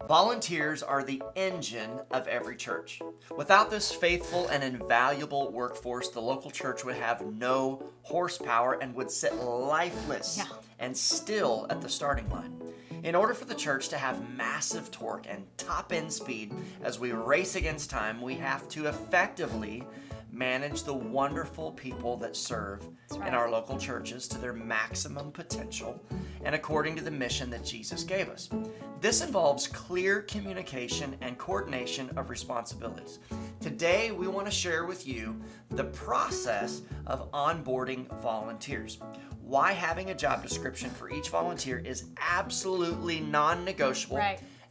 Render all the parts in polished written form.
Volunteers are the engine of every church. Without this faithful and invaluable workforce, the local church would have no horsepower and would sit lifeless and still at the starting line. In order for the church to have massive torque and top-end speed as we race against time, we have to effectively manage the wonderful people that serve in our local churches to their maximum potential and according to the mission that Jesus gave us. This involves clear communication and coordination of responsibilities. Today, we want to share with you the process of onboarding volunteers, why having a job description for each volunteer is absolutely non-negotiable,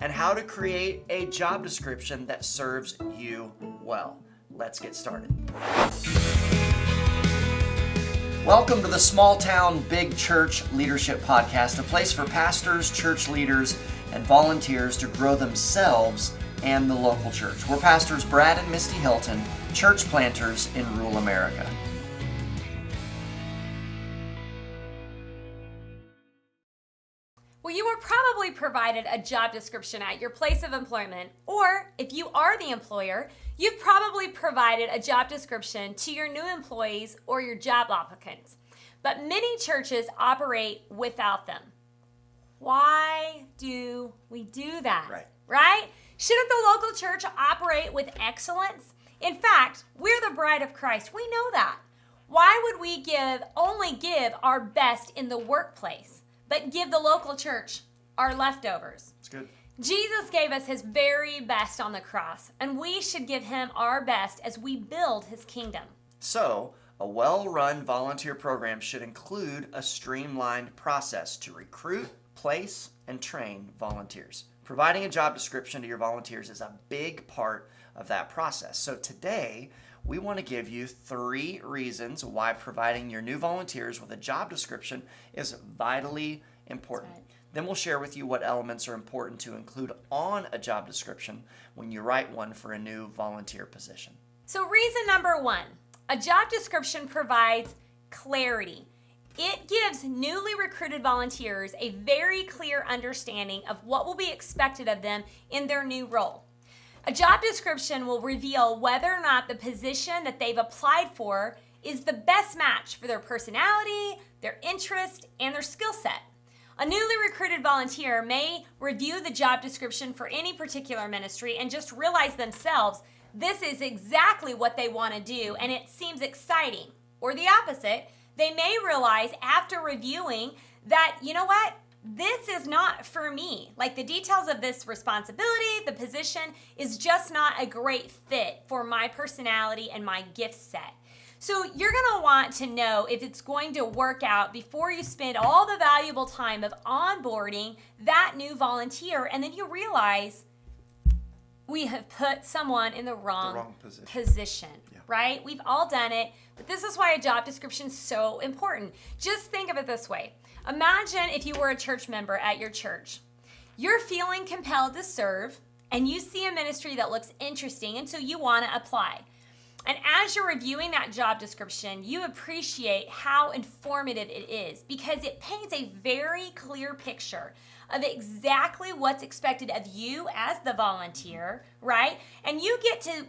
and how to create a job description that serves you well. Let's get started. Welcome to the Small Town Big Church Leadership Podcast, a place for pastors, church leaders, and volunteers to grow themselves and the local church. We're pastors Brad and Misty Helton, church planters in rural America. Well, you were probably provided a job description at your place of employment, or if you are the employer, you've probably provided a job description to your new employees or your job applicants. But many churches operate without them. Why do we do that? Right? Shouldn't the local church operate with excellence? In fact, we're the bride of Christ. We know that. Why would we only give our best in the workplace, but give the local church our leftovers? That's good. Jesus gave us his very best on the cross, and we should give him our best as we build his kingdom. So, a well-run volunteer program should include a streamlined process to recruit, place, and train volunteers. Providing a job description to your volunteers is a big part of that process. So today, we want to give you 3 reasons why providing your new volunteers with a job description is vitally important. Then we'll share with you what elements are important to include on a job description when you write one for a new volunteer position. So reason number 1, a job description provides clarity. It gives newly recruited volunteers a very clear understanding of what will be expected of them in their new role. A job description will reveal whether or not the position that they've applied for is the best match for their personality, their interest, and their skill set. A newly recruited volunteer may review the job description for any particular ministry and just realize themselves this is exactly what they want to do and it seems exciting. Or the opposite, they may realize after reviewing that, you know what? This is not for me. Like the details of this responsibility, the position is just not a great fit for my personality and my gift set. So you're going to want to know if it's going to work out before you spend all the valuable time of onboarding that new volunteer, and then you realize we have put someone in the wrong position. Right? We've all done it, but this is why a job description is so important. Just think of it this way. Imagine if you were a church member at your church. You're feeling compelled to serve, and you see a ministry that looks interesting, and so you want to apply. And as you're reviewing that job description, you appreciate how informative it is because it paints a very clear picture of exactly what's expected of you as the volunteer, right? And you get to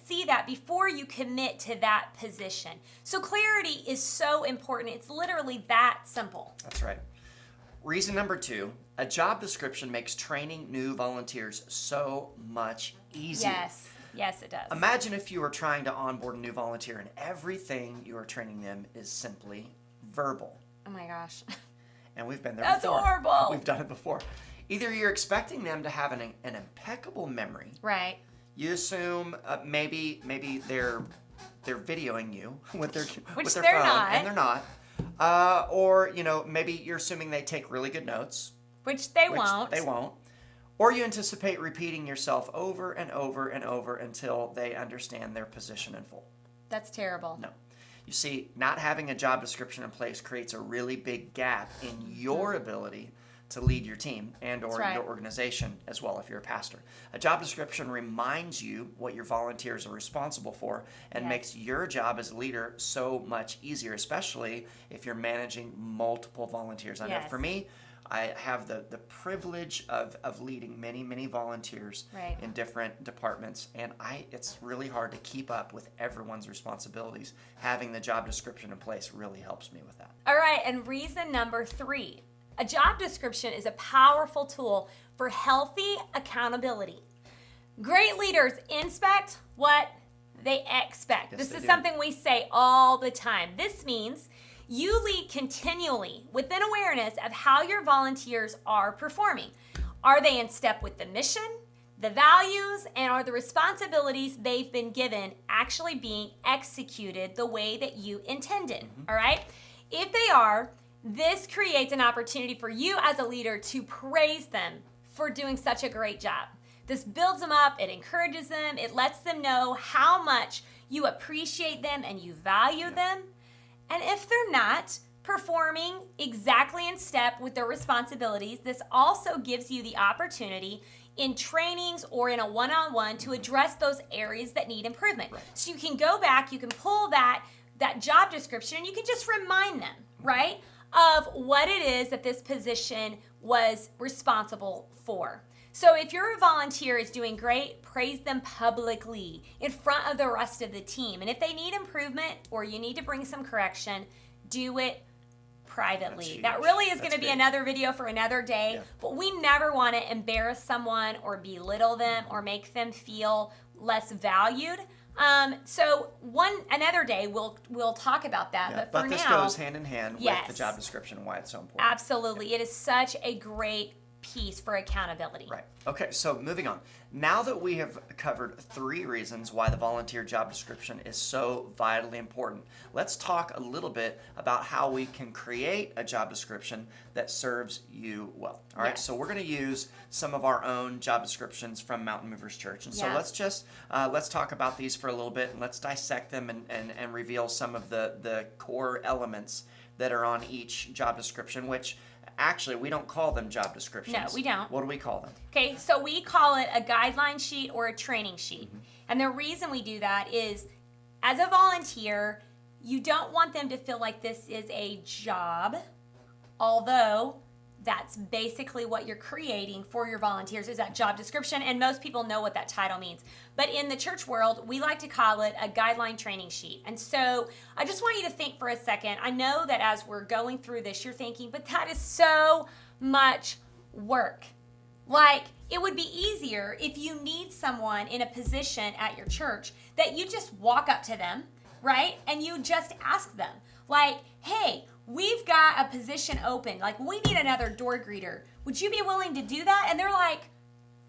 see that before you commit to that position. So clarity is so important. It's literally that simple. That's right. Reason number 2, a job description makes training new volunteers so much easier. Yes, it does. Imagine if you were trying to onboard a new volunteer and everything you are training them is simply verbal. Oh my gosh. And we've been there That's before. That's horrible. We've done it before. Either you're expecting them to have an impeccable memory. Right. You assume maybe they're videoing you with their Which phone, not. and they're not. Or maybe you're assuming they take really good notes. Which they won't. They won't. Or you anticipate repeating yourself over and over and over until they understand their position in full. That's terrible. No. You see, not having a job description in place creates a really big gap in your ability to lead your team and or your organization as well if you're a pastor. A job description reminds you what your volunteers are responsible for and makes your job as a leader so much easier, especially if you're managing multiple volunteers. I know for me, I have the privilege of leading many, many volunteers Right. in different departments, and it's really hard to keep up with everyone's responsibilities. Having the job description in place really helps me with that. All right, and reason number 3. A job description is a powerful tool for healthy accountability. Great leaders inspect what they expect. Yes, This they is do. something we say all the time. This means you lead continually with an awareness of how your volunteers are performing. Are they in step with the mission, the values, and are the responsibilities they've been given actually being executed the way that you intended? All right? If they are, this creates an opportunity for you as a leader to praise them for doing such a great job. This builds them up, it encourages them, it lets them know how much you appreciate them and you value them. And if they're not performing exactly in step with their responsibilities, this also gives you the opportunity in trainings or in a one-on-one to address those areas that need improvement. Right. So you can go back, you can pull that job description, and you can just remind them, right, of what it is that this position was responsible for. So if your volunteer is doing great, praise them publicly in front of the rest of the team. And if they need improvement or you need to bring some correction, do it privately. That really is going to be another video for another day, Yeah. but we never want to embarrass someone or belittle them or make them feel less valued. So another day we'll talk about that. Yeah, But for this now, goes hand in hand with yes. the job description and why it's so important. Absolutely. It is such a great piece for accountability. Right. Okay, so moving on. Now that we have covered 3 reasons why the volunteer job description is so vitally important, let's talk a little bit about how we can create a job description that serves you well. All right, Yes. so we're going to use some of our own job descriptions from Mountain Movers Church. And so Yeah. let's talk about these for a little bit, and let's dissect them and reveal some of the core elements that are on each job description, which actually we don't call them job descriptions. No, we don't. What do we call them? Okay, so we call it a guideline sheet or a training sheet. And the reason we do that is as a volunteer, you don't want them to feel like this is a job, although that's basically what you're creating for your volunteers is that job description, and most people know what that title means. But in the church world, we like to call it a guideline training sheet. And so I just want you to think for a second. I know that as we're going through this, you're thinking, but that is so much work. Like, it would be easier if you need someone in a position at your church that you just walk up to them, right? And you just ask them, like, hey, we've got a position open. Like, we need another door greeter. Would you be willing to do that? And they're like,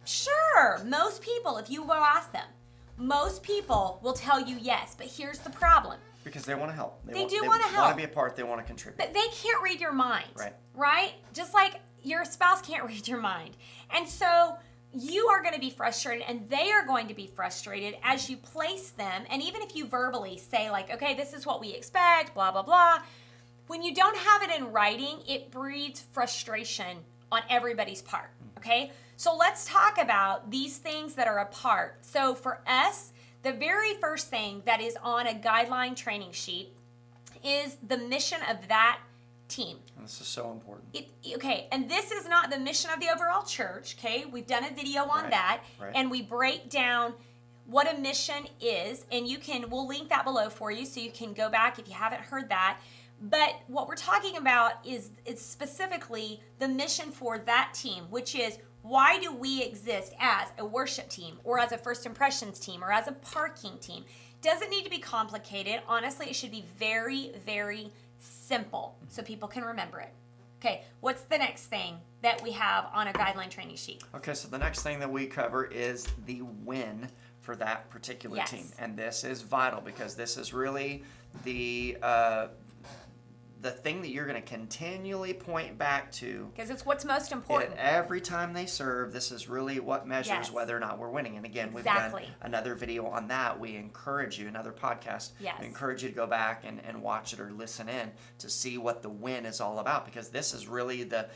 sure. Most people, if you go ask them, most people will tell you yes. But here's the problem. Because they want to help. They do They wanna want help. to be a part. They want to contribute. But they can't read your mind. Right. Right? Just like your spouse can't read your mind. And so you are going to be frustrated and they are going to be frustrated as you place them. And even if you verbally say like, okay, this is what we expect, blah, blah, blah. When you don't have it in writing, it breeds frustration on everybody's part. Okay? So let's talk about these things that are a part. So for us, the very first thing that is on a guideline training sheet is the mission of that team. And this is so important. Okay, and this is not the mission of the overall church, okay? We've done a video on Right, that, right. and we break down what a mission is, and we'll link that below for you so you can go back if you haven't heard that. But what we're talking about is specifically the mission for that team, which is why do we exist as a worship team or as a first impressions team or as a parking team? Doesn't need to be complicated. Honestly, it should be very, very simple so people can remember it. Okay, what's the next thing that we have on a guideline training sheet? Okay, so the next thing that we cover is the win for that particular Yes. team. And this is vital because this is really the thing that you're going to continually point back to. Because it's what's most important. Every time they serve, this is really what measures Yes. whether or not we're winning. And again, Exactly. we've done another video on that. We encourage you, another podcast, Yes. we encourage you to go back and watch it or listen in to see what the win is all about, because this is really the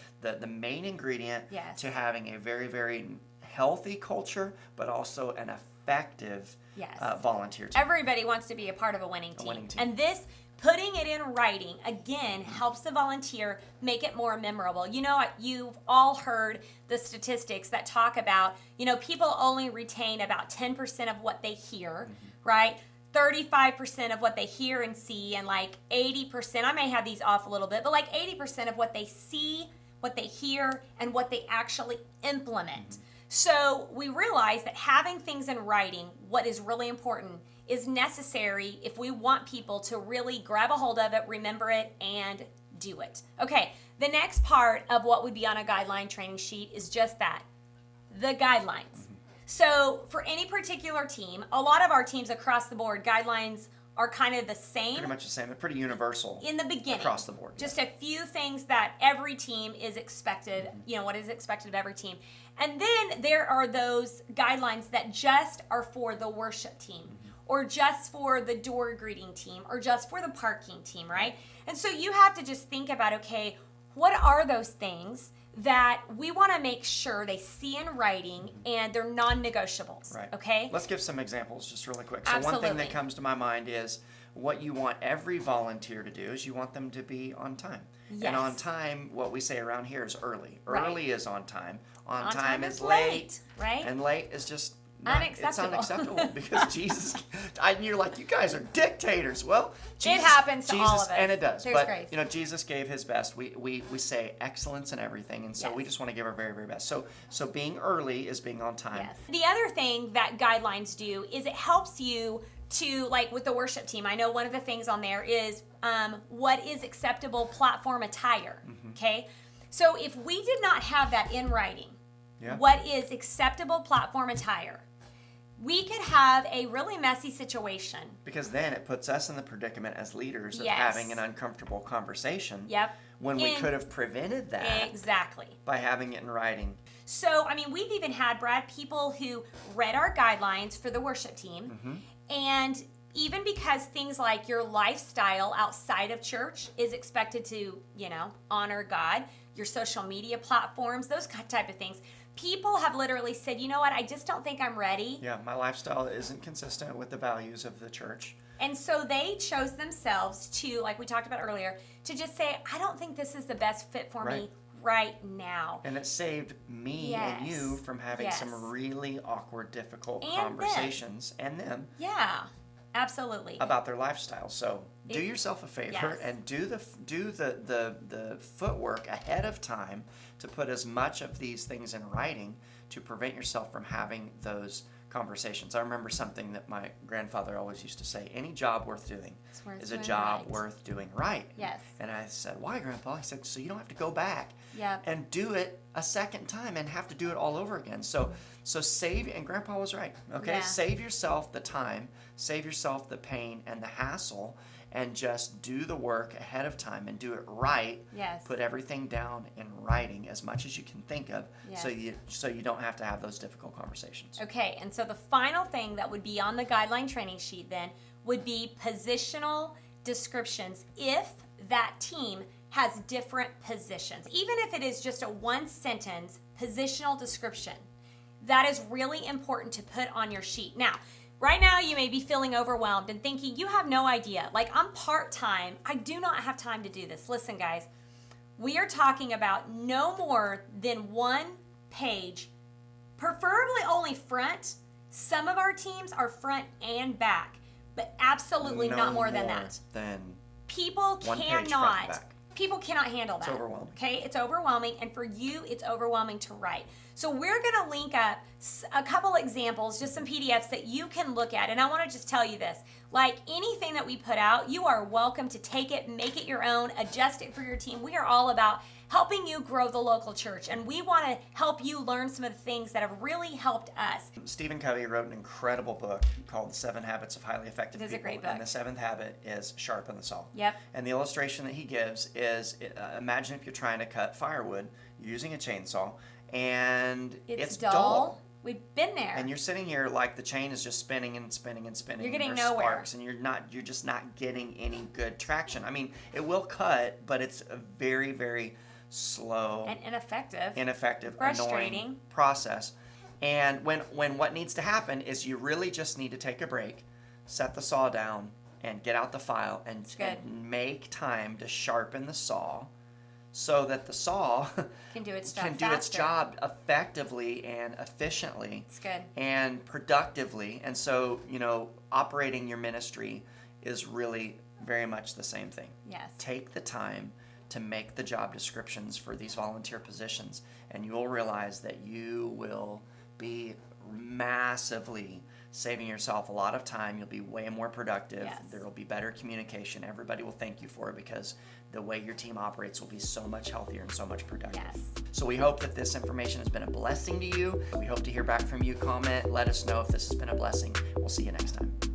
main ingredient Yes. to having a very, very healthy culture, but also an effective Yes. volunteer team. Everybody wants to be a part of a winning team. winning team. And this Putting it in writing, again, helps the volunteer make it more memorable. You know, you've all heard the statistics that talk about, people only retain about 10% of what they hear, right? 35% of what they hear and see, and like 80%, I may have these off a little bit, but like 80% of what they see, what they hear, and what they actually implement. So we realize that having things in writing, what is really important, is necessary if we want people to really grab a hold of it, remember it, and do it. Okay, the next part of what would be on a guideline training sheet is just that, the guidelines. So for any particular team, a lot of our teams across the board, guidelines are kind of the same. Pretty much the same. They're pretty universal in the beginning. Across the board. Just a few things that every team is expected, what is expected of every team. And then there are those guidelines that just are for the worship team, or just for the door greeting team, or just for the parking team, right? And so you have to just think about, okay, what are those things that we want to make sure they see in writing and they're non-negotiables, right? Okay? Let's give some examples just really quick. So Absolutely. One thing that comes to my mind is what you want every volunteer to do is you want them to be on time. Yes. And on time, what we say around here is early. Right. Early is on time. On time is late, right? And late is just unacceptable. It's unacceptable because Jesus, and you're like, you guys are dictators. Well, Jesus, it happens to Jesus, all of us. And it does. There's but, grace. Jesus gave his best. We say excellence in everything, and so Yes. we just want to give our very, very best. So being early is being on time. Yes. The other thing that guidelines do is it helps you to, like with the worship team, I know one of the things on there is what is acceptable platform attire, okay? So if we did not have that in writing, what is acceptable platform attire, we could have a really messy situation. Because then it puts us in the predicament as leaders of Yes. having an uncomfortable conversation. Yep. When we could have prevented that. Exactly. By having it in writing. So, we've even had, Brad, people who read our guidelines for the worship team. And even because things like your lifestyle outside of church is expected to, honor God, your social media platforms, those type of things, people have literally said, you know what, I just don't think I'm ready. Yeah, my lifestyle isn't consistent with the values of the church. And so they chose themselves to, like we talked about earlier, to just say, I don't think this is the best fit for me right now. And it saved me and you from having some really awkward, difficult conversations. And them. Yeah, absolutely. About their lifestyle. So do yourself a favor and do the footwork ahead of time to put as much of these things in writing to prevent yourself from having those conversations. I remember something that my grandfather always used to say, any job worth doing is a job worth doing right. Yes. And I said, why, Grandpa? He said, so you don't have to go back Yep. and do it a second time and have to do it all over again. So save, and Grandpa was right, okay? Yeah. Save yourself the time, save yourself the pain and the hassle, and just do the work ahead of time and do it right. Yes. Put everything down in writing as much as you can think of, Yes. so you don't have to have those difficult conversations. Okay, and so the final thing that would be on the guideline training sheet then would be positional descriptions if that team has different positions. Even if it is just a one sentence positional description, that is really important to put on your sheet. Now, right now you may be feeling overwhelmed and thinking you have no idea. Like, I'm part-time. I do not have time to do this. Listen, guys, we are talking about no more than one page, preferably only front. Some of our teams are front and back, but absolutely not more than that. People People cannot handle that. It's overwhelming. Okay, it's overwhelming, and for you, it's overwhelming to write. So we're going to link up a couple examples, just some PDFs that you can look at, and I want to just tell you this. Like anything that we put out, you are welcome to take it, make it your own, adjust it for your team. We are all about helping you grow the local church, and we want to help you learn some of the things that have really helped us. Stephen Covey wrote an incredible book called The 7 Habits of Highly Effective People. It is a great book. And the 7th habit is sharpen the saw. Yep. And the illustration that he gives is, imagine if you're trying to cut firewood, you're using a chainsaw, and it's dull. We've been there. And you're sitting here like the chain is just spinning and spinning and spinning. You're getting and there's nowhere. Sparks, and you're just not getting any good traction. I mean, it will cut, but it's a very, very slow and ineffective, frustrating annoying process. And when what needs to happen is you really just need to take a break, set the saw down, and get out the file and make time to sharpen the saw so that the saw can do its job effectively and efficiently. It's good. And productively. And so, operating your ministry is really very much the same thing. Yes. Take the time to make the job descriptions for these volunteer positions, and you will realize that you will be massively saving yourself a lot of time. You'll be way more productive. Yes. There will be better communication. Everybody will thank you for it because the way your team operates will be so much healthier and so much productive. Yes. So we hope that this information has been a blessing to you. We hope to hear back from you. Comment, let us know if this has been a blessing. We'll see you next time.